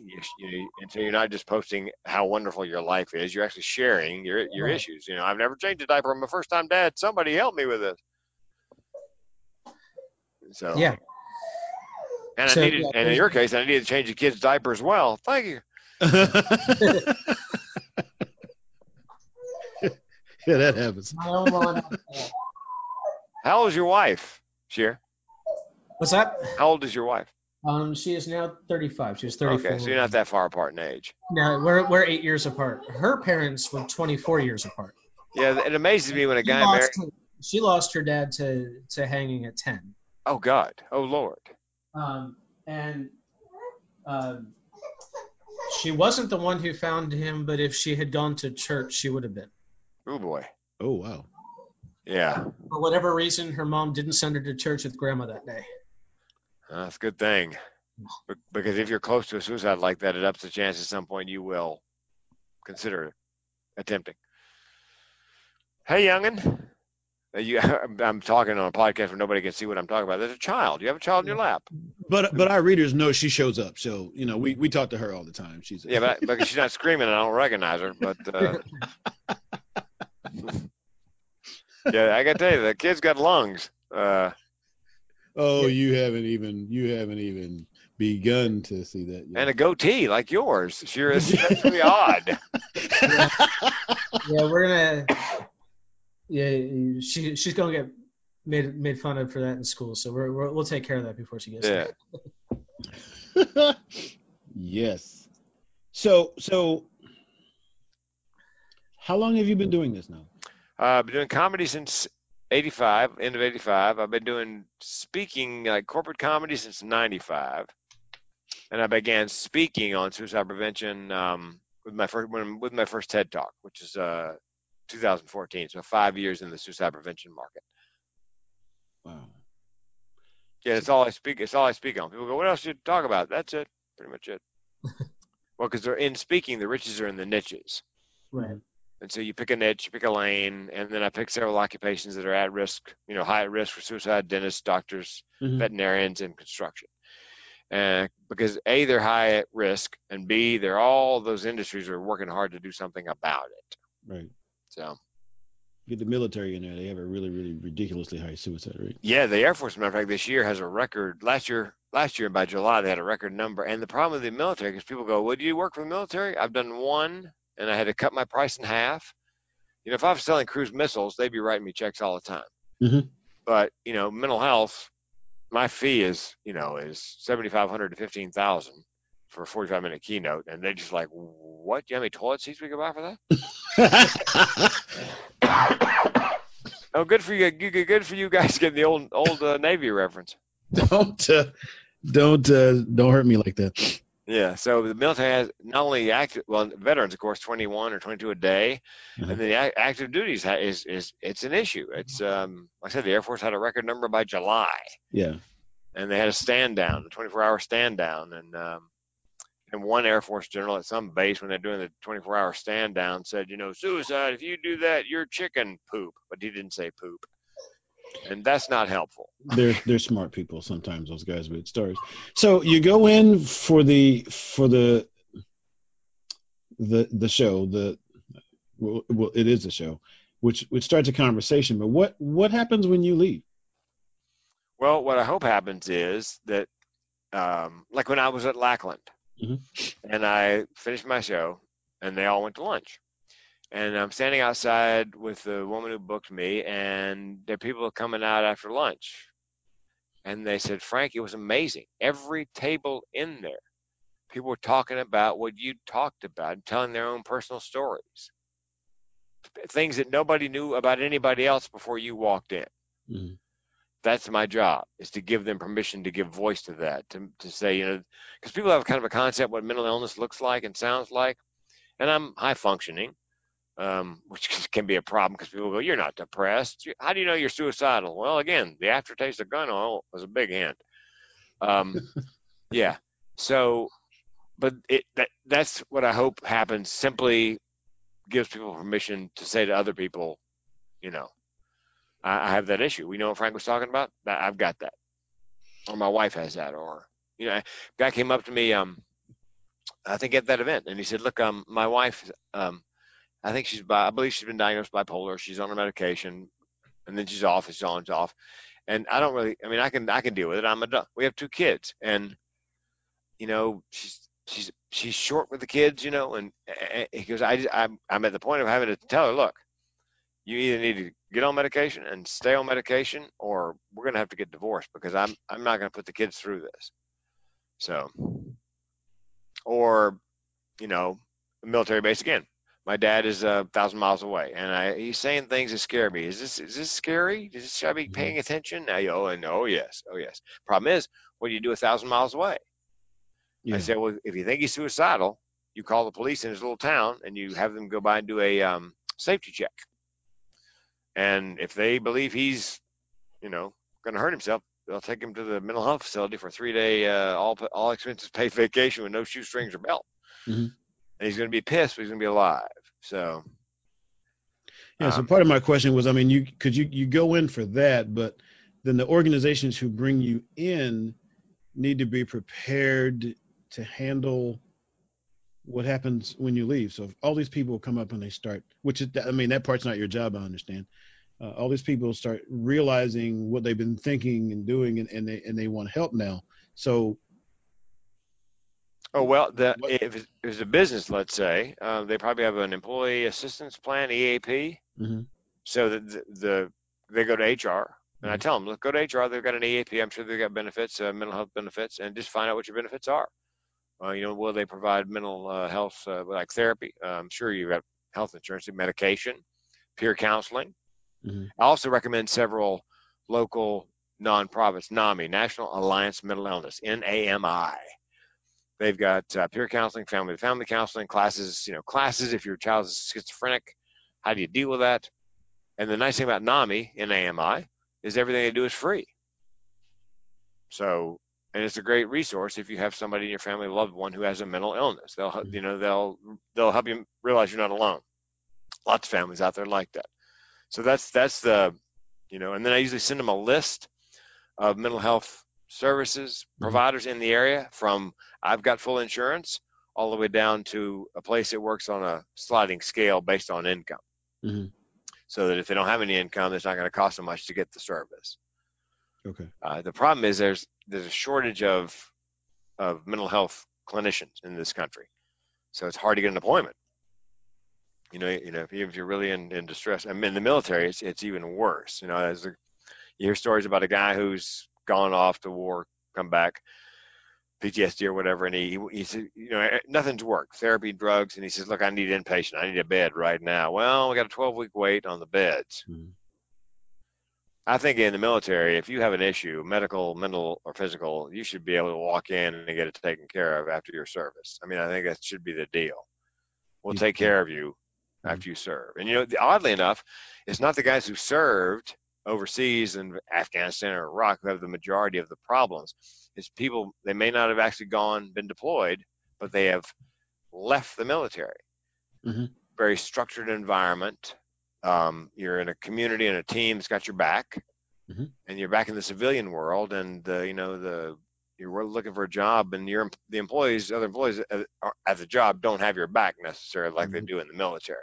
and so you're not just posting how wonderful your life is. You're actually sharing your issues. I've never changed a diaper. I'm a first time dad. Somebody help me with this. So Yeah. And in your case, I needed to change the kid's diaper as well. Thank you. Yeah, that happens. How old is your wife, Sheer? What's that? How old is your wife? She is now 35. She was 34. Okay, so you're not that far apart in age. No, we're 8 years apart. Her parents were 24 years apart. Yeah, it amazes me when a guy married. She lost her dad to hanging at 10. Oh God! Oh Lord! She wasn't the one who found him, but if she had gone to church, she would have been. Oh boy! Oh wow! Yeah. For whatever reason, her mom didn't send her to church with grandma that day. That's a good thing, because if you're close to a suicide like that, it ups the chance at some point you will consider attempting. Hey, youngin'. I'm talking on a podcast where nobody can see what I'm talking about. There's a child. You have a child in your lap. But our readers know she shows up, so we talk to her all the time. But she's not screaming, and I don't recognize her. But yeah, I gotta tell you, the kid's got lungs. You haven't even begun to see that yet. And a goatee like yours. Sure is especially odd. Yeah, we're gonna. Yeah, she's gonna get made fun of for that in school, so we'll take care of that before she gets there. Yes. So how long have you been doing this now? I've been doing comedy since '85, end of '85. I've been doing speaking, like corporate comedy, since '95, and I began speaking on suicide prevention with my first TED Talk, which is 2014, so 5 years in the suicide prevention market. Wow. Yeah, it's all I speak on. People go, what else should you talk about? That's it. Pretty much it. Well, because they're in speaking, the riches are in the niches. Right. And so you pick a niche, you pick a lane, and then I pick several occupations that are at risk, high at risk for suicide: dentists, doctors, veterinarians, and construction. Because A, they're high at risk, and B, they're all those industries are working hard to do something about it. Right. So get the military in there. They have a really, really ridiculously high suicide rate. Yeah, the Air Force, matter of fact, this year has a record. Last year by July, they had a record number. And the problem with the military, because people go, well, do you work for the military? I've done one, and I had to cut my price in half. If I was selling cruise missiles, they'd be writing me checks all the time. Mm-hmm. But, mental health, my fee is $7,500 to $15,000 for a 45-minute keynote. And they're just like, what? Do you have any toilet seats we could buy for that? Oh, good for you! Good for you guys getting the old Navy reference. Don't hurt me like that. Yeah. So the military has not only veterans, of course, 21 or 22 a day, and then the active duties it's an issue. It's like I said, the Air Force had a record number by July. Yeah. And they had a 24-hour stand down, and And one Air Force general at some base, when they're doing the 24-hour stand down, said, suicide, if you do that, you're chicken poop. But he didn't say poop. And that's not helpful. They're smart people sometimes, those guys with stories. So you go in for the show, well, it is a show, which starts a conversation. But what happens when you leave? Well, what I hope happens is that, like when I was at Lackland, and I finished my show, and they all went to lunch. And I'm standing outside with the woman who booked me, and there are people coming out after lunch. And they said, Frank, it was amazing. Every table in there, people were talking about what you talked about and telling their own personal stories. Things that nobody knew about anybody else before you walked in. Mm-hmm. That's my job, is to give them permission to give voice to that, to say, because people have kind of a concept what mental illness looks like and sounds like. And I'm high functioning, which can be a problem because people go, you're not depressed. How do you know you're suicidal? Well, again, the aftertaste of gun oil was a big hint. Yeah. So, but that's what I hope happens. Simply gives people permission to say to other people, I have that issue. We know what Frank was talking about. I've got that, or my wife has that, or a guy came up to me, I think at that event, and he said, "Look, my wife, I believe she's been diagnosed bipolar. She's on her medication, and then she's off. It's on, it's off, and I don't really. I mean, I can deal with it. I'm adult. We have 2 kids, and she's short with the kids, and he goes, I'm at the point of having to tell her, look, you either need to get on medication and stay on medication, or we're going to have to get divorced because I'm not going to put the kids through this. So, or, military base again. My dad is 1,000 miles away, and he's saying things that scare me. Is this scary? Should I be paying attention? Oh yes. Problem is, what do you do 1,000 miles away? Yeah. I said, well, if you think he's suicidal, you call the police in his little town and you have them go by and do a safety check. And if they believe he's, going to hurt himself, they'll take him to the mental health facility for a 3-day all expenses paid vacation with no shoestrings or belt. Mm-hmm. And he's going to be pissed, but he's going to be alive. So. Yeah. So part of my question was, you go in for that, but then the organizations who bring you in need to be prepared to handle what happens when you leave. So if all these people come up and they start, that part's not your job, I understand. All these people start realizing what they've been thinking and doing, and they want help now. So. Oh, well, if it's a business, let's say, they probably have an employee assistance plan, EAP. Mm-hmm. So that they go to HR. And I tell them, look, go to HR. They've got an EAP. I'm sure they've got benefits, mental health benefits, and just find out what your benefits are. Will they provide mental health, like therapy? I'm sure you've got health insurance, medication, peer counseling. Mm-hmm. I also recommend several local nonprofits, NAMI, National Alliance Mental Illness, NAMI. They've got peer counseling, family-to-family counseling, classes if your child is schizophrenic. How do you deal with that? And the nice thing about NAMI, NAMI, is everything they do is free. So, and it's a great resource if you have somebody in your family, loved one, who has a mental illness. They'll help you realize you're not alone. Lots of families out there like that. So that's the, and then I usually send them a list of mental health services providers in the area, from I've got full insurance all the way down to a place that works on a sliding scale based on income. Mm-hmm. So that if they don't have any income, it's not going to cost them much to get the service. Okay. The problem is there's a shortage of mental health clinicians in this country, so it's hard to get an appointment. If you're really in distress. I mean, in the military, it's even worse. You hear stories about a guy who's gone off to war, come back, PTSD or whatever, and he said, nothing's worked, therapy, drugs, and he says, look, I need inpatient. I need a bed right now. Well, we got a 12-week wait on the beds. Mm-hmm. I think in the military, if you have an issue, medical, mental, or physical, you should be able to walk in and get it taken care of after your service. I mean, I think that should be the deal. We'll take care of you after you serve. And, oddly enough, it's not the guys who served overseas in Afghanistan or Iraq who have the majority of the problems. It's people, they may not have actually been deployed, but they have left the military. Mm-hmm. Very structured environment. You're in a community and a team that's got your back, Mm-hmm. and you're back in the civilian world, and you're looking for a job, and other employees at the job don't have your back necessarily like they do in the military.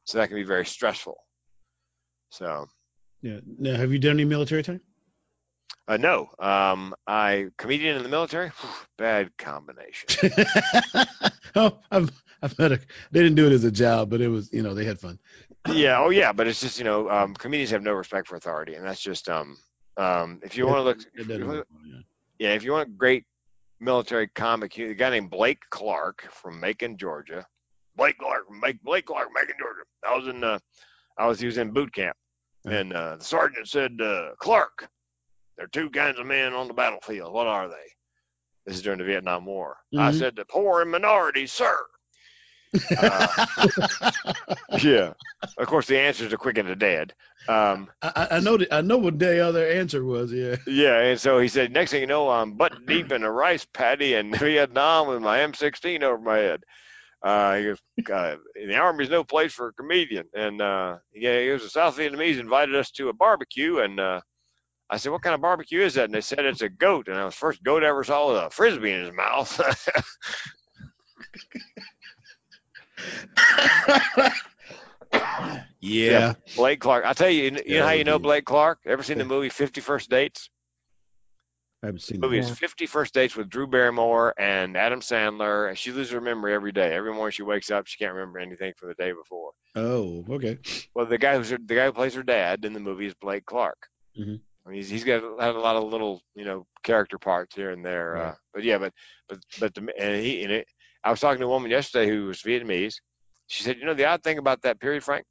So that can be very stressful. So. Yeah. Now, have you done any military time? No. Comedian in the military. Bad combination. Oh, I've had they didn't do it as a job, but it was, they had fun. Yeah. Oh, yeah. But it's just, comedians have no respect for authority, and that's just if you want to look. If you want a great military comic, a guy named Blake Clark from Macon, Georgia. Blake Clark, Macon, Georgia. He was in boot camp, and the sergeant said, Clark, there are two kinds of men on the battlefield. What are they? This is during the Vietnam War. Mm-hmm. I said, the poor and minorities, sir. Yeah. Of course, the answers are quick and the dead. I know what the other answer was. Yeah. Yeah, and so he said, next thing you know, I'm butt deep in a rice paddy in Vietnam with my M16 over my head. He goes, the Army's no place for a comedian. And he was the South Vietnamese invited us to a barbecue, and I said, what kind of barbecue is that? And they said it's a goat. And I was the first goat I ever saw with a Frisbee in his mouth. Yeah. Blake Clark. I tell you, you know how you know Blake Clark? Ever seen the movie 50 First Dates? I haven't seen the movie. Is 50 First Dates with Drew Barrymore and Adam Sandler. And she loses her memory every day. Every morning she wakes up, she can't remember anything from the day before. Oh, okay. Well, the guy who plays her dad in the movie is Blake Clark. Mm-hmm. I mean, he's got had a lot of little, character parts here and there. Right. I was talking to a woman yesterday who was Vietnamese. She said, the odd thing about that period, Frank,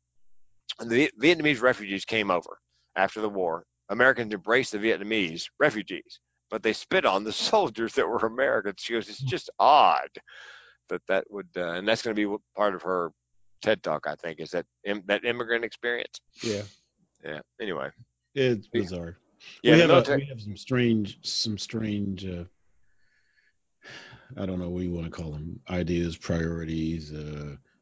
the Vietnamese refugees came over after the war. Americans embraced the Vietnamese refugees, but they spit on the soldiers that were Americans. She goes, it's just odd that would, and that's going to be part of her TED Talk, I think, is that immigrant experience. Yeah. Yeah. Anyway. It's bizarre. Yeah, we have some strange, I don't know what you want to call them, ideas, priorities,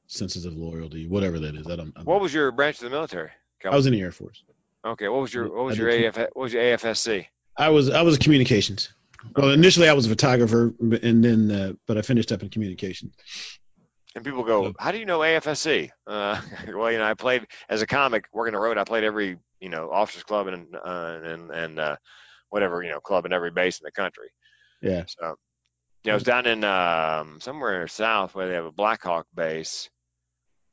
senses of loyalty, whatever that is. What was your branch of the military, Calvin? I was in the Air Force. Okay. What was your AFSC? I was communications. Well, initially I was a photographer, and then but I finished up in communications. And people go, how do you know AFSC? Well, I played as a comic working the road. I played every, officers club and whatever, club in every base in the country. Yeah. So, I was down in somewhere south where they have a Black Hawk base.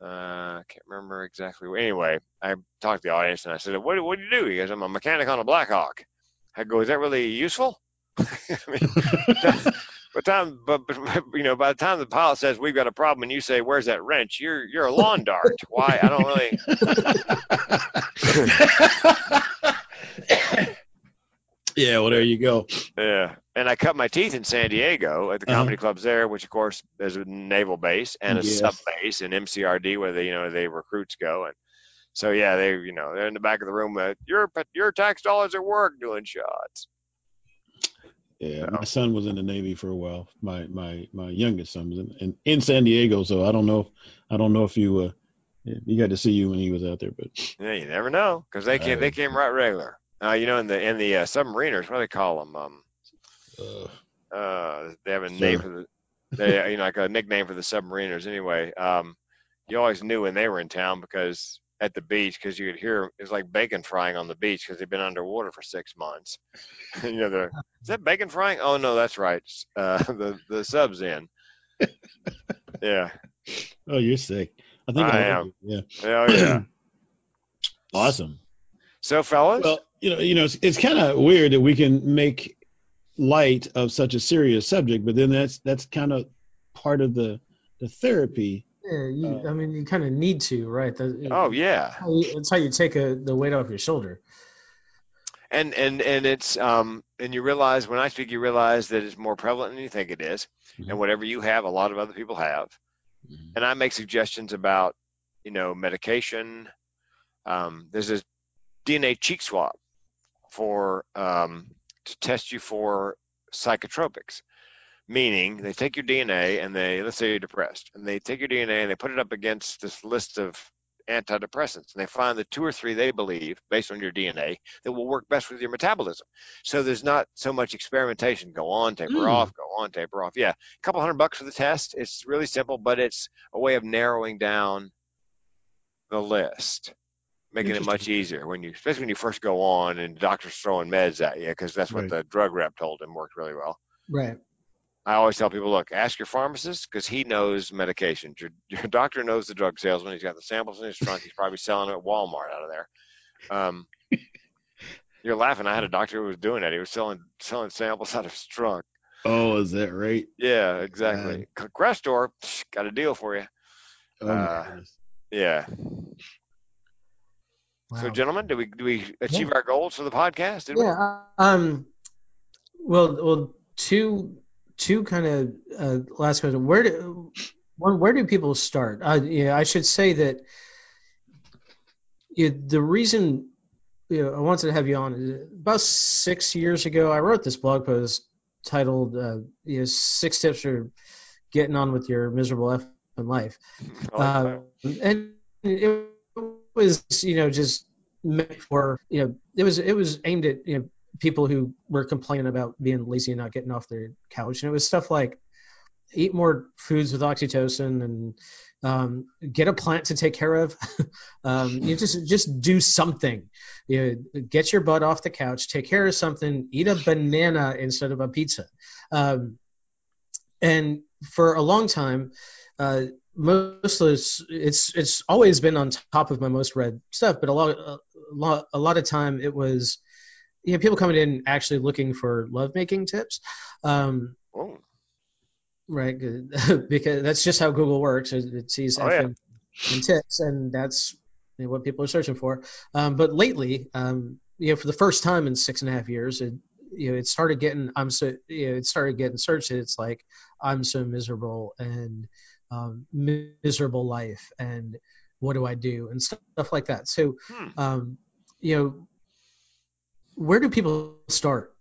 I can't remember exactly. Anyway, I talked to the audience and I said, what do you do? He goes, I'm a mechanic on a Black Hawk. I go, is that really useful? I mean, by the time the pilot says we've got a problem and you say, where's that wrench? You're a lawn dart. Why? I don't really. Yeah, well, there you go. Yeah, and I cut my teeth in San Diego at the comedy clubs there, which of course is a naval base and a sub base and MCRD where they recruits go, and so yeah, they're in the back of the room. Your tax dollars at work doing shots. Yeah, my son was in the Navy for a while. My youngest son was in San Diego, so I don't know if you got to see you when he was out there, but yeah, you never know because they came right regular. In the submariners, what do they call them? They have a name for like a nickname for the submariners. Anyway, you always knew when they were in town because at the beach, because you could hear it was like bacon frying on the beach because they've been underwater for 6 months. Is that bacon frying? Oh no, that's right. The sub's in. Yeah. Oh, you're sick. I think I am. Yeah. Oh yeah. Awesome. So, fellas. Well, it's kind of weird that we can make light of such a serious subject, but then that's kind of part of the therapy. Yeah, you kind of need to, right? Yeah. That's how you take the weight off your shoulder. And it's and you realize when I speak, you realize that it's more prevalent than you think it is, and whatever you have, a lot of other people have. And I make suggestions about medication. There's a DNA cheek swab for to test you for psychotropics, Meaning they take your DNA and let's say you're depressed, and they take your DNA and they put it up against this list of antidepressants, and they find the 2 or 3 they believe, based on your DNA, that will work best with your metabolism. So there's not so much experimentation. Go on, taper off, go on, taper off. Yeah, a couple $100 for the test. It's really simple, but it's a way of narrowing down the list, making it much easier especially when you first go on and the doctor's throwing meds at you, because that's what the drug rep told him worked really well. Right. I always tell people, look, ask your pharmacist, because he knows medications. Your doctor knows the drug salesman. He's got the samples in his trunk. He's probably selling them at Walmart out of there. You're laughing. I had a doctor who was doing that. He was selling samples out of his trunk. Oh, is that right? Yeah, exactly. Crestor, got a deal for you. Oh, my goodness. Yeah. Wow. So, gentlemen, do we achieve our goals for the podcast? Did we? Well, two kind of last question. Where do people start? I should say that the reason I wanted to have you on is about 6 years ago, I wrote this blog post titled 6 Tips for Getting On With Your Miserable F in Life. And it was, just meant for, it was aimed at, people who were complaining about being lazy and not getting off their couch. And it was stuff like eat more foods with oxytocin and get a plant to take care of. You just do something. Get your butt off the couch, take care of something, eat a banana instead of a pizza. And for a long time, most of this, it's always been on top of my most read stuff, but a lot of time it was people coming in actually looking for lovemaking tips. Right, because that's just how Google works. It sees and tips, and that's what people are searching for. But lately, for the first time in 6.5 years, it started getting searched. It's like, I'm so miserable, and miserable life, and what do I do, and stuff like that. So, where do people start?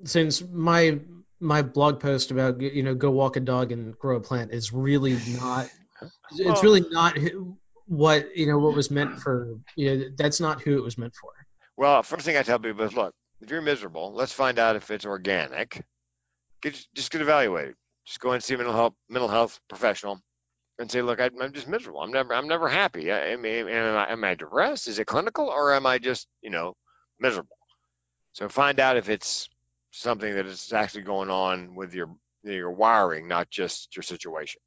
Since my blog post about go walk a dog and grow a plant is really not. It's really not what was meant for. That's not who it was meant for. Well, first thing I tell people is, look, if you're miserable, let's find out if it's organic. Just get evaluated. Just go and see a mental health professional and say, look, I'm just miserable. I'm never happy. Am I depressed? Is it clinical, or am I just miserable? So find out if it's something that is actually going on with your wiring, not just your situation.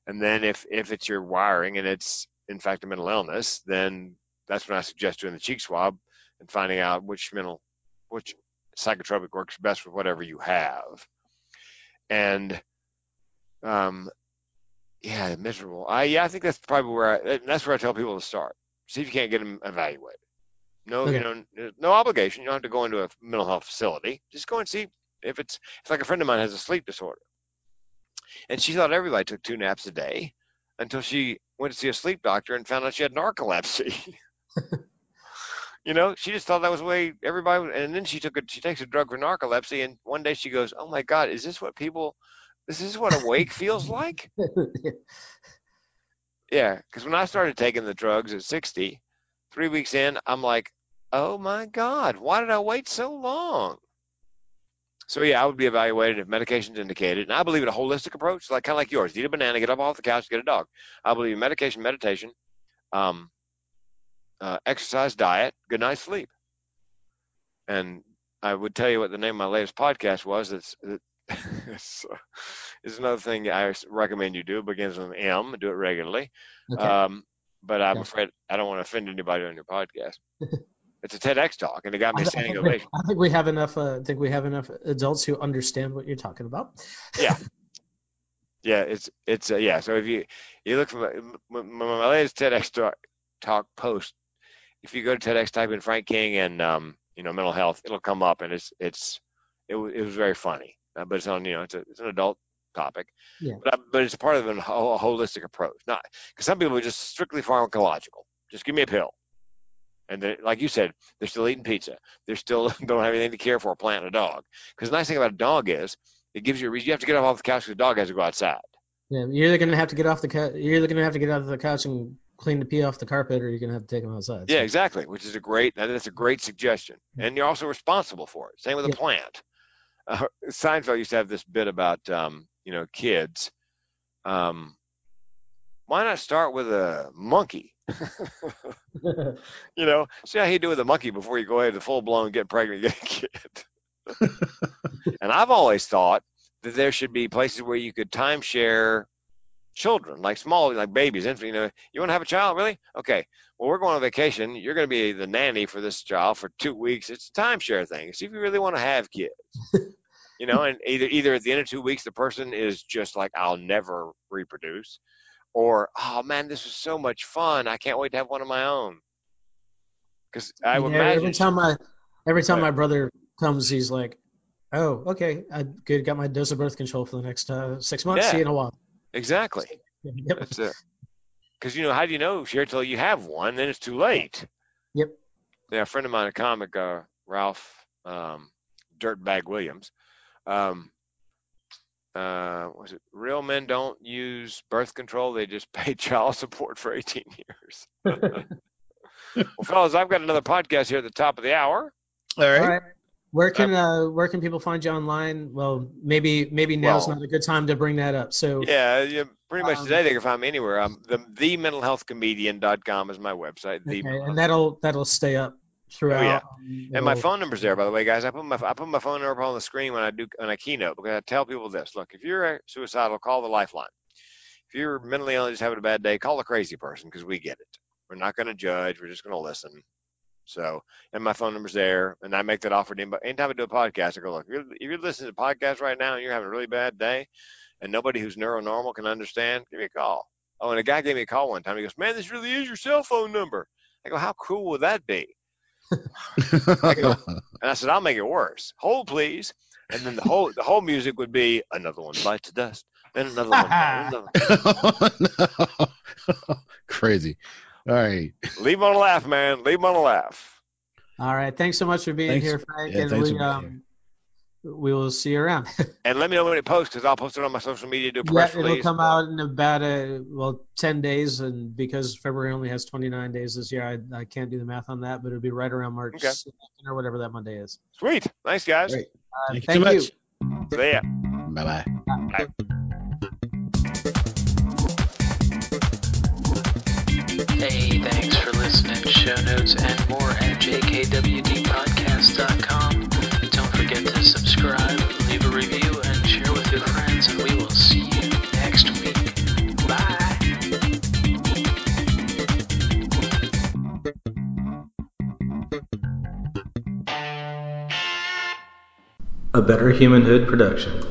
And then if it's your wiring and it's in fact a mental illness, then that's when I suggest doing the cheek swab and finding out which psychotropic works best with whatever you have. And miserable. I think that's probably that's where I tell people to start. See if you can't get them evaluated. No, Okay. No obligation. You don't have to go into a mental health facility. Just go and see if it's like a friend of mine has a sleep disorder. And she thought everybody took 2 naps a day until she went to see a sleep doctor and found out she had narcolepsy. She just thought that was the way everybody was. And then she takes a drug for narcolepsy. And one day she goes, oh my God, this is what awake feels like? Yeah. Because when I started taking the drugs at 60, 3 weeks in, I'm like, oh my God, why did I wait so long? So I would be evaluated if medication's indicated. And I believe in a holistic approach, kind of like yours. Eat a banana, get up off the couch, get a dog. I believe in medication, meditation, exercise, diet, good night's sleep. And I would tell you what the name of my latest podcast was. It's another thing I recommend you do. It begins with an M. Do it regularly. Okay. But I'm afraid I don't want to offend anybody on your podcast. It's a TEDx talk, and it got me a standing ovation. I think we have enough. Adults who understand what you're talking about. Yeah. It's So if you look for my latest TEDx talk post, if you go to TEDx, type in Frank King and mental health, it'll come up, and it was very funny. But it's on it's an adult topic. Yeah. But it's part of a holistic approach. Not because some people are just strictly pharmacological. Just give me a pill. And like you said, they're still eating pizza. They still don't have anything to care for, a plant and a dog. Because the nice thing about a dog is It gives you a reason. You have to get off the couch because the dog has to go outside. Yeah, you're either gonna have to get off the couch. You're either gonna have to get out of the couch and clean the pee off the carpet, or you're gonna have to take them outside. Yeah, So. exactly. Which is that's a great suggestion, and you're also responsible for it. Same with a Yeah. plant. Seinfeld used to have this bit about kids. Why not start with a monkey? See how you do with a monkey before you go ahead to full blown get pregnant and get a kid. And I've always thought that there should be places where you could timeshare children, like babies, infant. You want to have a child, really? Okay. Well, we're going on vacation. You're going to be the nanny for this child for 2 weeks. It's a timeshare thing. See if you really want to have kids. And either at the end of 2 weeks, the person is just like, I'll never reproduce, or, oh man, this was so much fun. I can't wait to have one of my own. Because I would imagine every time my brother comes, he's like, oh, okay, got my dose of birth control for the next 6 months. Yeah. See you in a while. Exactly. Yep. That's it. Because how do you know, Sherry, till you have one? Then it's too late. Yep. Yeah, a friend of mine, a comic, Ralph Dirtbag Williams. Was it real men don't use birth control? They just pay child support for 18 years. Well, fellas, I've got another podcast here at the top of the hour. All right. All right. Where can people find you online? Well, maybe now's not a good time to bring that up. So yeah, pretty much today they can find me anywhere. thementalhealthcomedian.com is my website. Okay, and that'll stay up throughout. Oh, yeah. And my phone number's there, by the way, guys. I put my phone number on the screen when I keynote, because I tell people this: look, if you're suicidal, call the Lifeline. If you're mentally ill and just having a bad day, call a crazy person, because we get it. We're not going to judge. We're just going to listen. So, and my phone number's there, and I make that offer to anybody. Anytime I do a podcast, I go, look, if you're listening to a podcast right now and you're having a really bad day, and nobody who's neuronormal can understand, give me a call. Oh, and a guy gave me a call one time. He goes, man, this really is your cell phone number. I go, how cool would that be? And I said, I'll make it worse. Hold, please. And then the whole music would be another one bites the dust, then another one. Oh, no. Crazy. All right. Leave them on a laugh, man. Leave them on a laugh. All right. Thanks so much for being here, Frank. Yeah, and we will see you around. And let me know when it posts, because I'll post it on my social media. Do a press release. It'll come out in about 10 days, and because February only has 29 days this year, I can't do the math on that, but it'll be right around March 2nd or whatever that Monday is. Sweet. Thanks, guys. Great. Thank Thank you you. so much. See ya. Bye-bye. Bye. Hey, thanks for listening. Show notes and more at jkwdpodcast.com. Don't forget to subscribe, leave a review, and share with your friends, and we will see you next week. Bye. A Better Humanhood production.